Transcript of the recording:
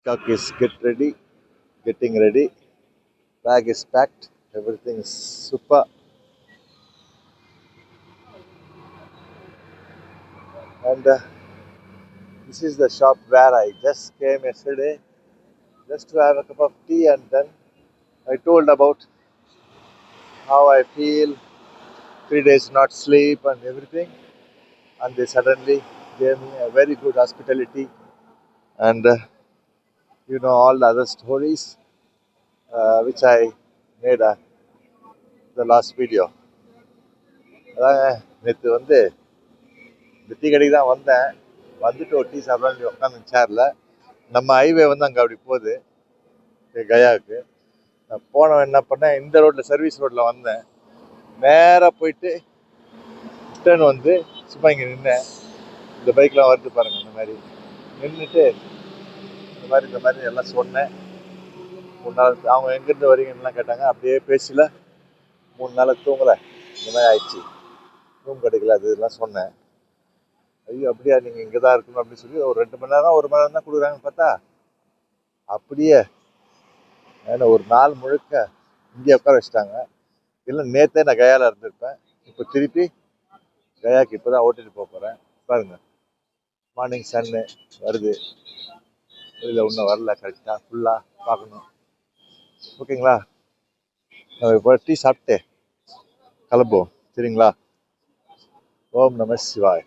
Cock is getting ready. Bag is packed. Everything is super. And this is the shop where I just came yesterday just to have a cup of tea, and then I told about how I feel, 3 days not sleep and everything. And they suddenly gave me a very good hospitality, and all the other stories which I made the last video. அதாங்க நேற்று வந்து இந்த tea கடைக்கு தான் வந்தேன். வந்துட்டு ஒரு tea சாப்பிடலான்னு உட்காந்து சேரில். நம்ம ஹைவே வந்து அங்கே அப்படி போகுது கயாவுக்கு. நான் போனவன் என்ன பண்ணேன், இந்த ரோட்டில் சர்வீஸ் ரோட்டில் வந்தேன். நேராக போயிட்டு ரிட்டர்ன் வந்து சும்மா இங்கே நின்னேன். இந்த பைக்லாம் வருது பாருங்கள், இந்த மாதிரி நின்றுட்டு இந்த மாதிரி எல்லாம் சொன்னேன். 3 நாள் அவங்க எங்கேருந்து வரீங்கன்னுலாம் கேட்டாங்க. அப்படியே பேசல 3 நாள் தூங்கலை, இந்த மாதிரி ஆயிடுச்சு. ரூம் கிடைக்கல, அது இதெல்லாம் சொன்னேன். ஐயோ அப்படியா, நீங்கள் இங்கே தான் இருக்கணும் அப்படின்னு சொல்லி ஒரு 2 மணி நேரம் 1 மணி நேரம் தான் கொடுக்குறாங்கன்னு பார்த்தா அப்படியே ஏன்னா ஒரு நாள் முழுக்க இங்கே உட்கார வச்சுட்டாங்க. இல்லை நேற்றே நான் கயாவில் இருந்திருப்பேன். இப்போ திருப்பி கயாவுக்கு இப்போ தான் ஓட்டிட்டு போக போகிறேன். பாருங்க, மார்னிங் சன்னு வருது. வெளியில் ஒன்றும் வரல, கரெக்டாக ஃபுல்லாக பார்க்கணும். ஓகேங்களா, நம்ம இப்போ டீ சாப்பிட்டு கிளம்புவோம், சரிங்களா? ஓம் நம சிவாய்.